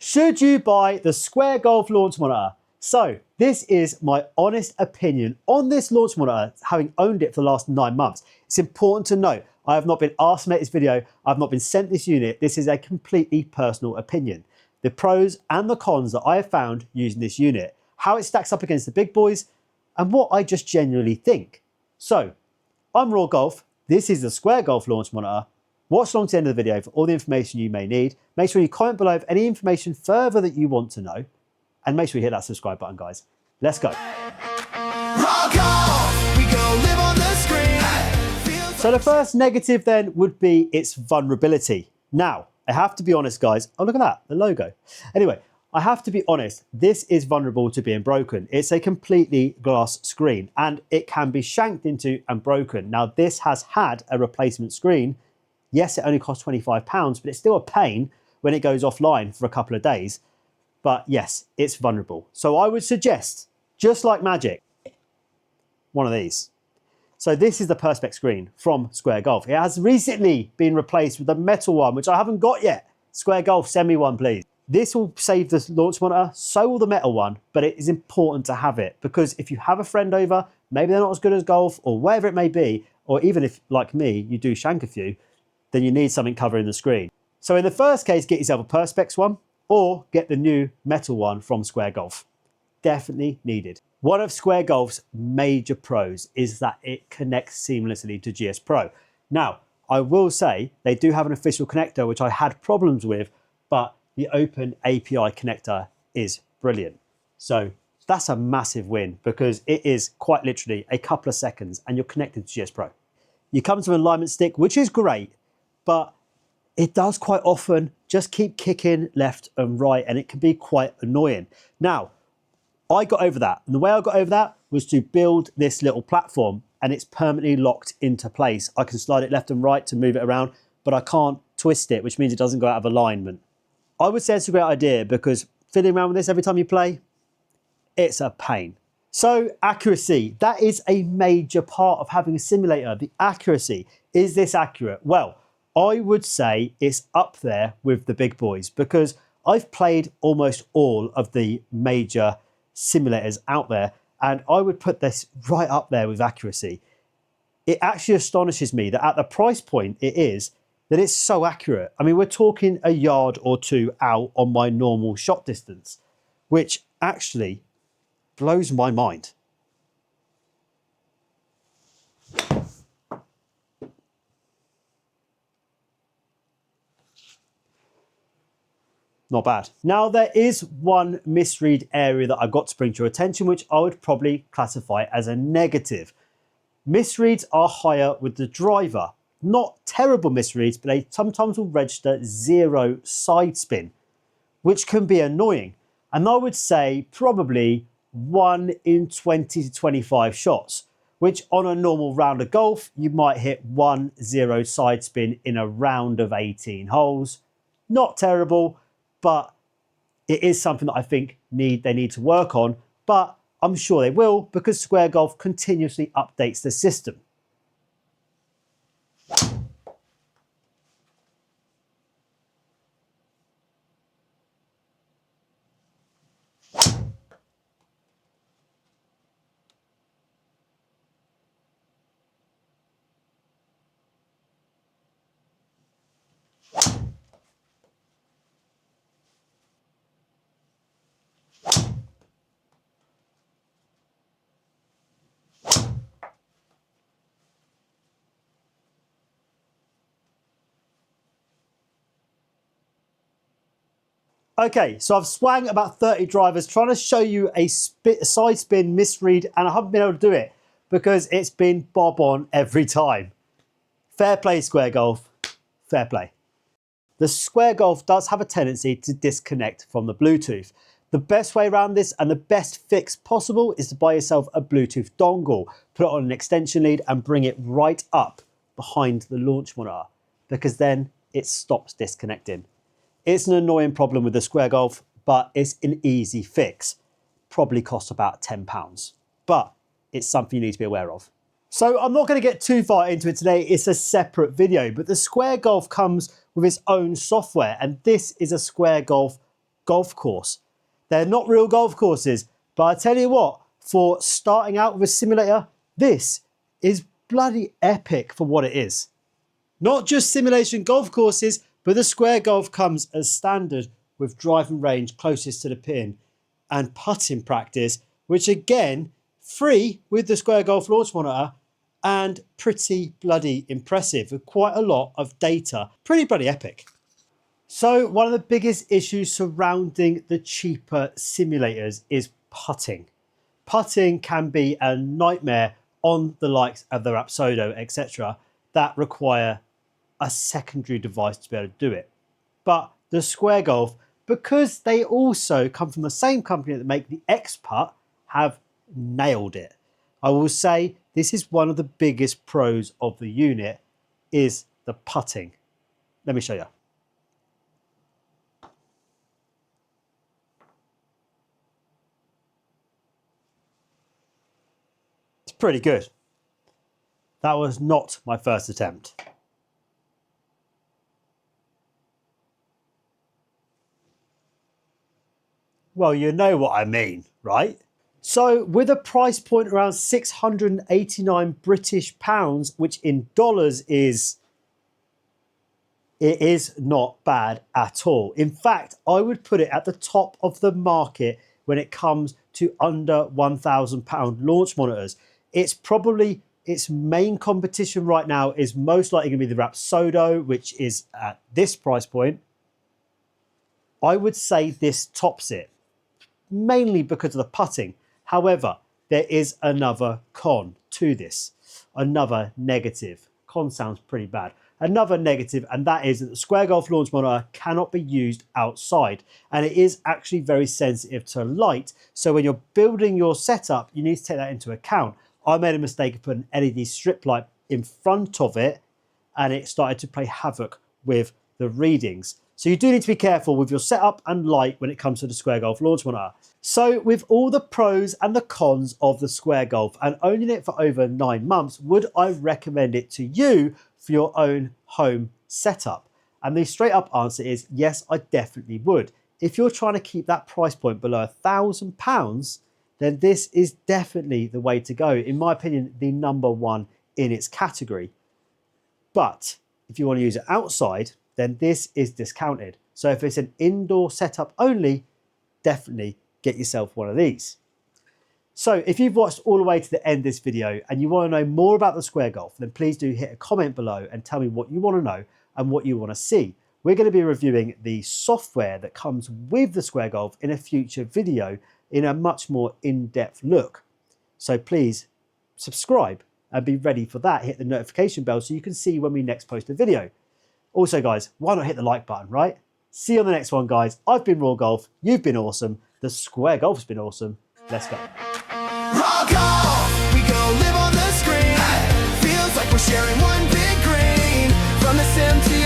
Should you buy the Square Golf launch monitor? So this is my honest opinion on this launch monitor, having owned it for the last 9 months. It's important to note, I have not been asked to make this video. I've not been sent this unit. This is a completely personal opinion. The pros and the cons that I have found using this unit, how it stacks up against the big boys, and what I just genuinely think. So I'm Raw Golf. This is the Square Golf launch monitor. Watch along to the end of the video for all the information you may need. Make sure you comment below for any information further that you want to know. And make sure you hit that subscribe button, guys. Let's go. So the first negative then would be its vulnerability. Now, I have to be honest, guys. Oh, look at that, the logo. Anyway, I have to be honest. This is vulnerable to being broken. It's a completely glass screen and it can be shanked into and broken. Now, this has had a replacement screen. Yes, it only costs £25, but it's still a pain when it goes offline for a couple of days. But yes, it's vulnerable. So I would suggest, just like magic, one of these. So this is the Perspex screen from Square Golf. It has recently been replaced with a metal one, which I haven't got yet. Square Golf, send me one, please. This will save the launch monitor, so will the metal one, but it is important to have it because if you have a friend over, maybe they're not as good as golf or whatever it may be, or even if, like me, you do shank a few, then you need something covering the screen. So in the first case, get yourself a Perspex one or get the new metal one from Square Golf. Definitely needed. One of Square Golf's major pros is that it connects seamlessly to GS Pro. Now, I will say they do have an official connector, which I had problems with, but the Open API connector is brilliant. So that's a massive win because it is quite literally a couple of seconds and you're connected to GS Pro. You come to an alignment stick, which is great, but it does quite often just keep kicking left and right and it can be quite annoying. Now, I got over that. And the way I got over that was to build this little platform and it's permanently locked into place. I can slide it left and right to move it around, but I can't twist it, which means it doesn't go out of alignment. I would say it's a great idea because fiddling around with this every time you play, it's a pain. So accuracy, that is a major part of having a simulator. The accuracy, is this accurate? Well, I would say it's up there with the big boys because I've played almost all of the major simulators out there and I would put this right up there with accuracy. It actually astonishes me that at the price point it is, that it's so accurate. I mean, we're talking a yard or two out on my normal shot distance, which actually blows my mind. Not bad. Now there is one misread area that I've got to bring to your attention, which I would probably classify as a negative. Misreads are higher with the driver. Not terrible misreads, but they sometimes will register 0 side spin, which can be annoying. And I would say probably 1 in 20 to 25 shots, which on a normal round of golf, you might hit 1 0 side spin in a round of 18 holes. Not terrible, but it is something that I think they need to work on, but I'm sure they will because Square Golf continuously updates the system. Okay, so I've swung about 30 drivers trying to show you a side spin misread and I haven't been able to do it because it's been bob on every time. Fair play, Square Golf, fair play. The Square Golf does have a tendency to disconnect from the Bluetooth. The best way around this and the best fix possible is to buy yourself a Bluetooth dongle, put it on an extension lead and bring it right up behind the launch monitor because then it stops disconnecting. It's an annoying problem with the Square Golf, but it's an easy fix. Probably costs about £10, but it's something you need to be aware of. So I'm not going to get too far into it today. It's a separate video, but the Square Golf comes with its own software, and this is a Square Golf golf course. They're not real golf courses, but I tell you what, for starting out with a simulator, this is bloody epic for what it is. Not just simulation golf courses, but the Square Golf comes as standard with driving range closest to the pin and putting practice, which again, free with the Square Golf launch monitor and pretty bloody impressive with quite a lot of data. Pretty bloody epic. So one of the biggest issues surrounding the cheaper simulators is putting. Putting can be a nightmare on the likes of the Rapsodo, etc., that require a secondary device to be able to do it. But the Square Golf, because they also come from the same company that make the X-Putt, have nailed it. I will say this is one of the biggest pros of the unit is the putting. Let me show you. It's pretty good. That was not my first attempt. Well, you know what I mean, right? So with a price point around 689 British pounds, which in dollars it is not bad at all. In fact, I would put it at the top of the market when it comes to under £1,000 launch monitors. It's probably its main competition right now is most likely going to be the Rapsodo, which is at this price point. I would say this tops it, mainly because of the putting. However, there is another con to this, another negative. Con sounds pretty bad. Another negative, and that is that the Square Golf launch monitor cannot be used outside, and it is actually very sensitive to light. So when you're building your setup, you need to take that into account. I made a mistake of putting an LED strip light in front of it, and it started to play havoc with the readings. So you do need to be careful with your setup and light when it comes to the Square Golf launch monitor. So with all the pros and the cons of the Square Golf and owning it for over 9 months, would I recommend it to you for your own home setup? And the straight up answer is yes, I definitely would. If you're trying to keep that price point below £1,000, then this is definitely the way to go. In my opinion, the number one in its category. But if you want to use it outside, then this is discounted. So if it's an indoor setup only, definitely get yourself one of these. So if you've watched all the way to the end of this video and you want to know more about the Square Golf, then please do hit a comment below and tell me what you want to know and what you want to see. We're going to be reviewing the software that comes with the Square Golf in a future video in a much more in-depth look. So please subscribe and be ready for that. Hit the notification bell so you can see when we next post a video. Also guys, why not hit the like button, right? See you on the next one, guys. I've been Raw Golf. You've been awesome. The Square Golf's been awesome. Let's go. Raw Golf, we go live on the screen. Feels like we're sharing one big green. From the sim to